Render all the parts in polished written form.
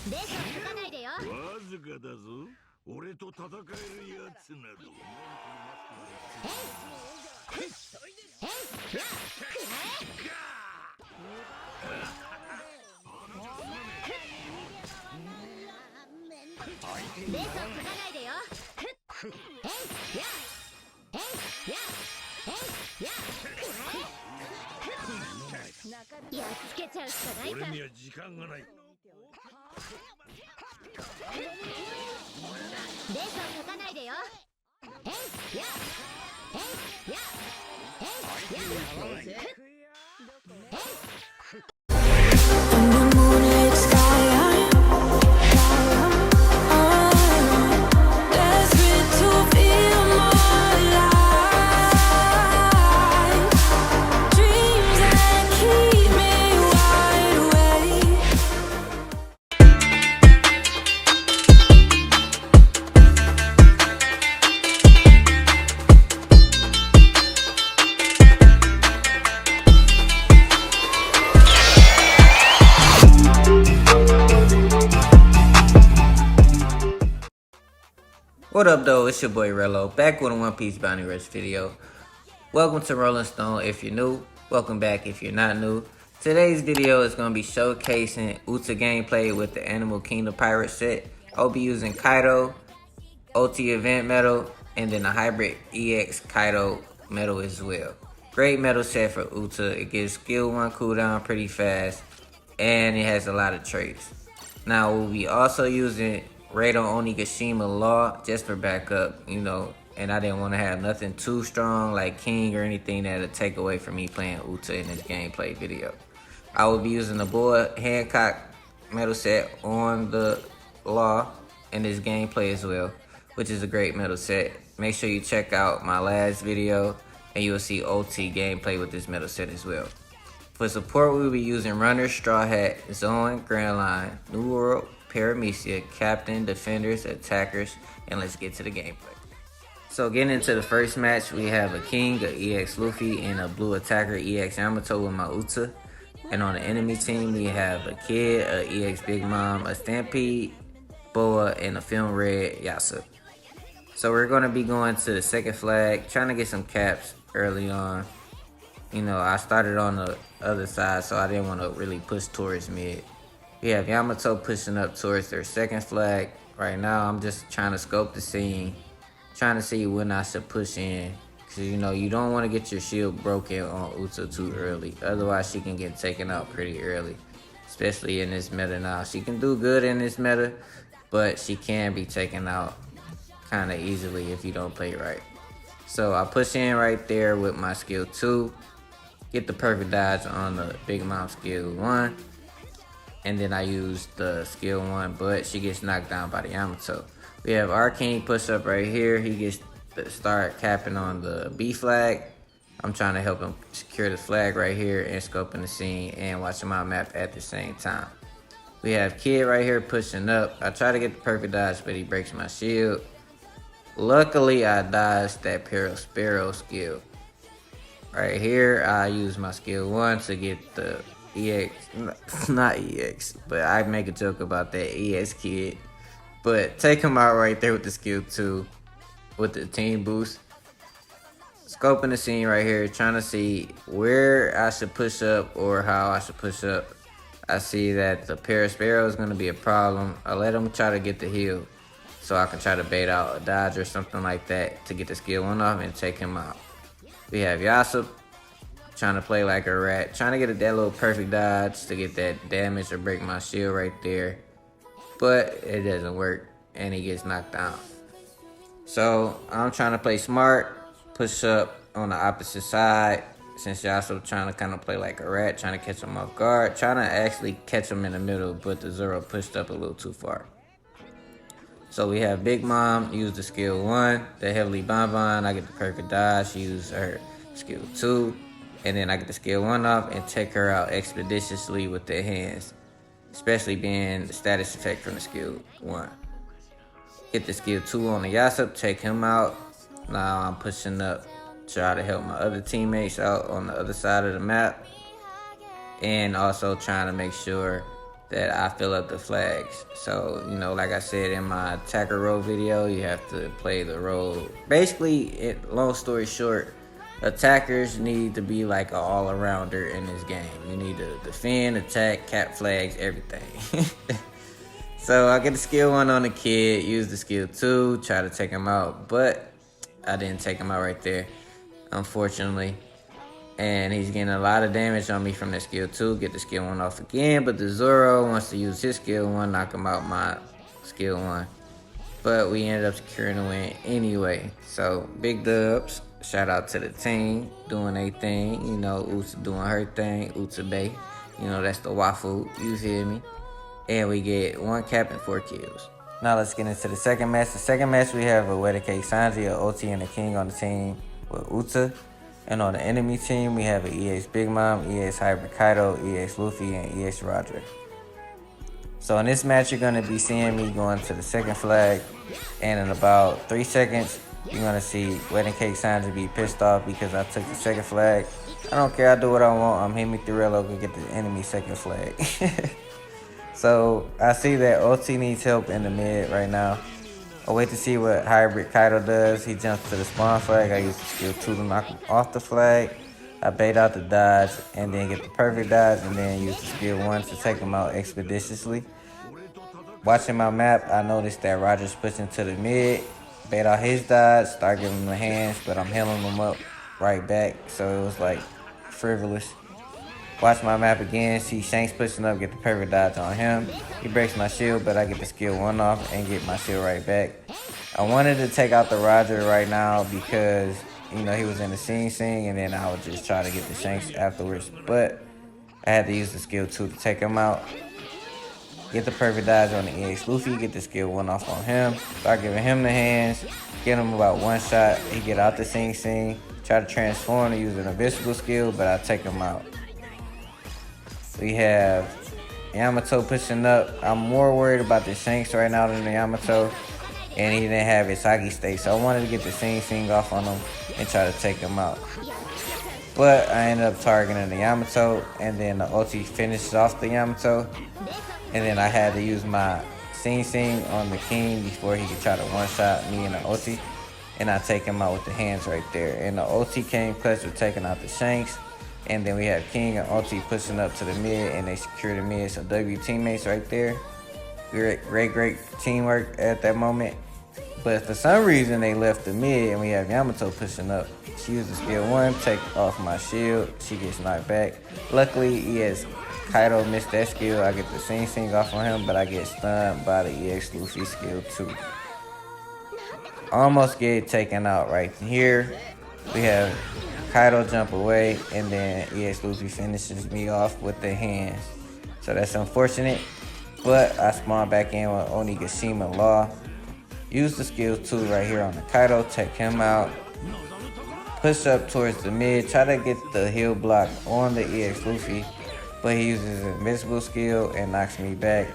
レースを書かないでよ。わずかだぞ。俺と戦えるやつなど。レースを書かないでよ。やっつけちゃうしかないさ。俺には時間がない。レースを書かないでよ。What up though, it's your boy Rello, back with a One Piece Bounty Rush video. Welcome to Rolling Stone if you're new, welcome back if you're not new. Today's video is going to be showcasing Uta gameplay with the Animal Kingdom Pirate set. I'll be using Kaido, OT Event Medal, and then a Hybrid EX Kaido medal as well. Great medal set for Uta, it gives skill 1 cooldown pretty fast, and it has a lot of traits. Now we'll be also using Raid on Onigashima Law just for backup, you know, and I didn't want to have nothing too strong like King or anything that'll take away from me playing Uta in this gameplay video. I will be using the Boa Hancock medal set on the Law in this gameplay as well, which is a great medal set. Make sure you check out my last video and you will see OT gameplay with this medal set as well. For support, we will be using Runner, Straw Hat, Zone, Grand Line, New World, Paramecia, Captain, Defenders, Attackers, and let's get to the gameplay. So getting into the first match, we have a King, a EX Luffy, and a Blue Attacker EX Yamato with my Uta. And on the enemy team, we have a Kid, a EX Big Mom, a Stampede, Boa, and a Film Red Yasa. So we're going to be going to the second flag, trying to get some caps early on. You know, I started on the other side, so I didn't want to really push towards mid. We have Yamato pushing up towards their second flag. Right now, I'm just trying to scope the scene, trying to see when I should push in. Because, you know, you don't want to get your shield broken on Uta too early. Otherwise, she can get taken out pretty early, especially in this meta now. She can do good in this meta, but she can be taken out kind of easily if you don't play right. So I push in right there with my skill 2, get the perfect dodge on the Big Mom skill 1. And then I use the skill 1, but she gets knocked down by the Yamato. We have Arcane push up right here. He gets to start capping on the B flag. I'm trying to help him secure the flag right here and scoping the scene and watching my map at the same time. We have Kid right here pushing up. I try to get the perfect dodge, but he breaks my shield. Luckily, I dodged that Sparrow skill. Right here, I use my skill 1 to get the EX, not EX, but I make a joke about that EX Kid. But take him out right there with the skill 2 with the team boost. Scoping the scene right here, trying to see where I should push up or how I should push up. I see that the Sparrow is going to be a problem. I let him try to get the heal so I can try to bait out a dodge or something like that to get the skill 1 off and take him out. We have Yasa trying to play like a rat, trying to get that little perfect dodge to get that damage or break my shield right there, but it doesn't work and he gets knocked down. So I'm trying to play smart, push up on the opposite side, since Yasuo trying to kind of play like a rat, trying to catch him off guard, trying to actually catch him in the middle, but the Zoro pushed up a little too far. So we have Big Mom use the skill 1, the Heavily Bonbon. I get the perfect dodge, use her skill 2, and then I get the skill 1 off and take her out expeditiously with the hands, especially being the status effect from the skill 1. Get the skill 2 on the Yasuo, take him out. Now I'm pushing up, try to help my other teammates out on the other side of the map, and also trying to make sure that I fill up the flags. So, you know, like I said in my attacker role video, you have to play the role. Basically, long story short, attackers need to be like an all-arounder in this game. You need to defend, attack, cap flags, everything. So I get the skill 1 on the kid, use the skill 2, try to take him out, but I didn't take him out right there, unfortunately. And he's getting a lot of damage on me from the skill 2, get the skill 1 off again, but the Zoro wants to use his skill 1, knock him out my skill 1. But we ended up securing the win anyway. So big dubs, shout out to the team, doing their thing, you know, Uta doing her thing, Uta Bay, you know, that's the waffle, you feel me? And we get 1 cap and 4 kills. Now let's get into the second match. The second match we have a Wedding Cake Sanji, a OT, and a King on the team with Uta. And on the enemy team we have an EX Big Mom, EX Hybrid Kaido, EX Luffy, and EX Roger. So in this match you're going to be seeing me going to the second flag. And in about 3 seconds you're going to see Wedding Cake Sanji be pissed off because I took the second flag. I don't care, I do what I want. I'm hitting me through Rello to get the enemy second flag. So I see that OT needs help in the mid right now. I'll wait to see what Hybrid Kaido does. He jumps to the spawn flag. I use the skill 2 to knock him off the flag. I bait out the dodge and then get the perfect dodge and then use the skill 1 to take him out expeditiously. Watching my map, I noticed that Roger's pushing to the mid. Bait out his dodge, start giving him the hands, but I'm healing him up right back. So it was like frivolous. Watch my map again, see Shanks pushing up, get the perfect dodge on him. He breaks my shield, but I get the skill 1 off and get my shield right back. I wanted to take out the Roger right now because, you know, he was in the scene, and then I would just try to get the Shanks afterwards. But I had to use the skill 2 to take him out. Get the perfect dodge on the EX Luffy, get the skill 1 off on him. Start giving him the hands, get him about 1 shot. He get out the scene, try to transform and use an invisible skill, but I take him out. We have Yamato pushing up. I'm more worried about the Shanks right now than the Yamato. And he didn't have his Haki state. So I wanted to get the scene off on him and try to take him out. But I ended up targeting the Yamato. And then the ulti finishes off the Yamato. And then I had to use my scene on the King before he could try to one-shot me and the ulti. And I take him out with the hands right there. And the ulti came clutch with taking out the Shanks. And then we have King and Ulti pushing up to the mid, and they secure the mid. So W teammates right there. Great teamwork at that moment. But for some reason they left the mid, and we have Yamato pushing up. She uses skill 1, take off my shield. She gets knocked back. Luckily, EX Kaido missed that skill. I get the scene off on him, but I get stunned by the EX Luffy skill 2. Almost get taken out right here. We have Kaido jump away, and then EX Luffy finishes me off with the hands. So that's unfortunate, but I spawn back in with Onigashima Law. Use the skill 2 right here on the Kaido, take him out. Push up towards the mid, try to get the heal block on the EX Luffy, but he uses his invincible skill and knocks me back.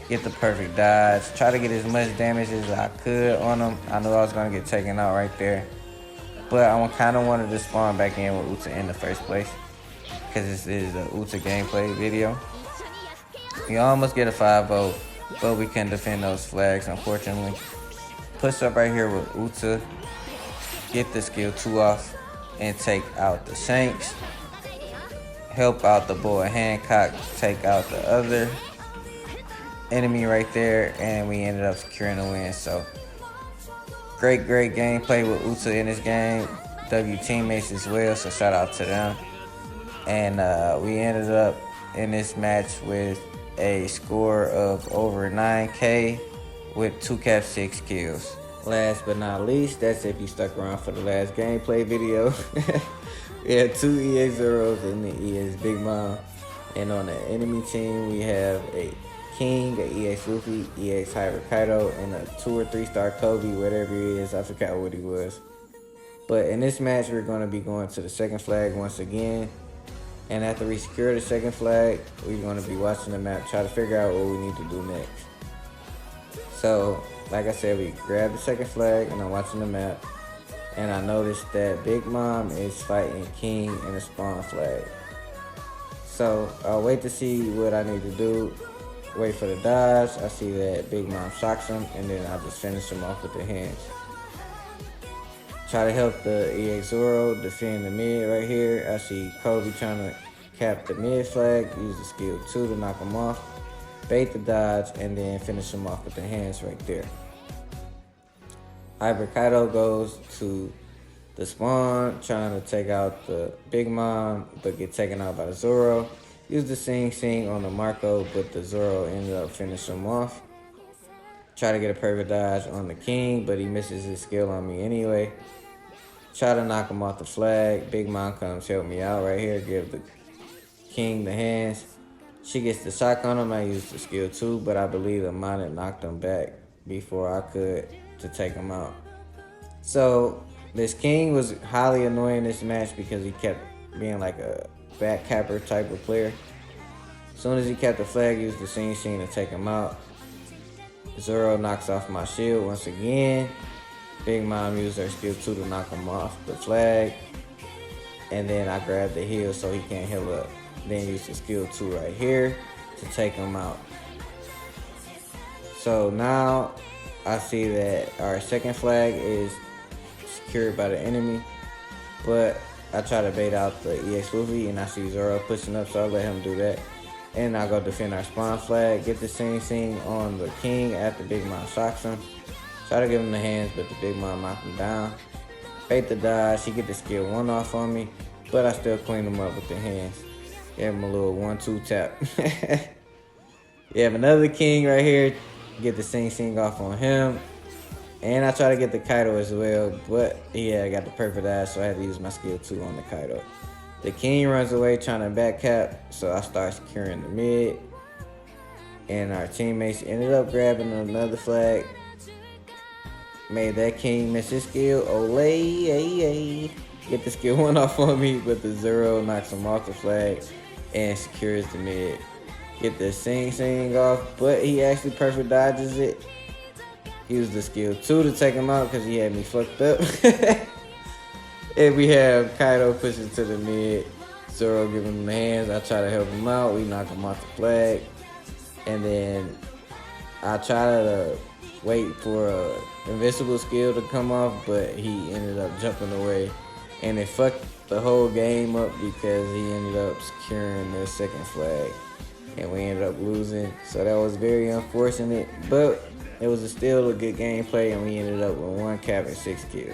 Get the perfect dodge, try to get as much damage as I could on him. I knew I was going to get taken out right there. But I kind of wanted to spawn back in with Uta in the first place, because this is a Uta gameplay video. We almost get a 5-0, but we couldn't defend those flags, unfortunately. Push up right here with Uta, get the skill 2 off, and take out the Shanks. Help out the boy Hancock, take out the other enemy right there, and we ended up securing the win. So great gameplay with Uta in this game. W teammates as well, so shout out to them. And we ended up in this match with a score of over 9K with 2 cap 6 kills. Last but not least, that's if you stuck around for the last gameplay video. We had 2 EX Zeros and the EX Big Mom. And on the enemy team, we have a King, a EX Luffy, EX Hybrid Kaido, and a 2 or 3 star Kobe, whatever he is. I forgot what he was. But in this match, we're going to be going to the second flag once again. And after we secure the second flag, we're going to be watching the map, try to figure out what we need to do next. So, like I said, we grabbed the second flag, and I'm watching the map. And I noticed that Big Mom is fighting King in a spawn flag. So, I'll wait to see what I need to do. wait for the dodge. I see that Big Mom shocks him, and then I just finish him off with the hands. Try to help the EX Zoro defend the mid right here. I see Kobe trying to cap the mid flag, use the skill 2 to knock him off, bait the dodge, and then finish him off with the hands right there. Opbr Kaido goes to the spawn, trying to take out the Big Mom, but get taken out by the Zoro. Use the Sing Sing on the Marco, but the Zoro ended up finishing him off. Try to get a perfect dodge on the King, but he misses his skill on me anyway. Try to knock him off the flag. Big Mom comes help me out right here, give the King the hands. She gets the shock on him. I used the skill 2, but I believe the Monet knocked him back before I could to take him out. So this King was highly annoying this match because he kept being like a back capper type of player. As soon as he kept the flag, used the Sing Sing to take him out. Zoro knocks off my shield once again. Big Mom used her skill 2 to knock him off the flag. And then I grabbed the heal so he can't heal up. Then use the skill 2 right here to take him out. So now I see that our second flag is secured by the enemy. But I try to bait out the EX Luffy and I see Zoro pushing up, so I let him do that. And I go defend our spawn flag, get the Sing Sing on the King after Big Mom shocks him. Try to give him the hands, but the Big Mom knocked him down. Bait the dodge, she get the skill 1 off on me, but I still clean him up with the hands. Give him a little 1-2 tap. You have another King right here, get the Sing Sing off on him. And I try to get the Kaido as well, but yeah, I got the perfect dodge, so I had to use my skill 2 on the Kaido. The King runs away trying to back cap, so I start securing the mid. And our teammates ended up grabbing another flag. Made that King miss his skill. Olay, get the skill 1 off on me, but the Zoro knocks him off the flag and secures the mid. Get the Sing Sing off, but he actually perfect dodges it. Used the skill 2 to take him out because he had me fucked up. And we have Kaido pushing to the mid. Zoro giving him the hands. I try to help him out. We knock him off the flag. And then I try to wait for a invincible skill to come off, but he ended up jumping away. And it fucked the whole game up because he ended up securing the second flag. And we ended up losing. So that was very unfortunate. But it was still a good gameplay, and we ended up with 1 cap and 6 kills.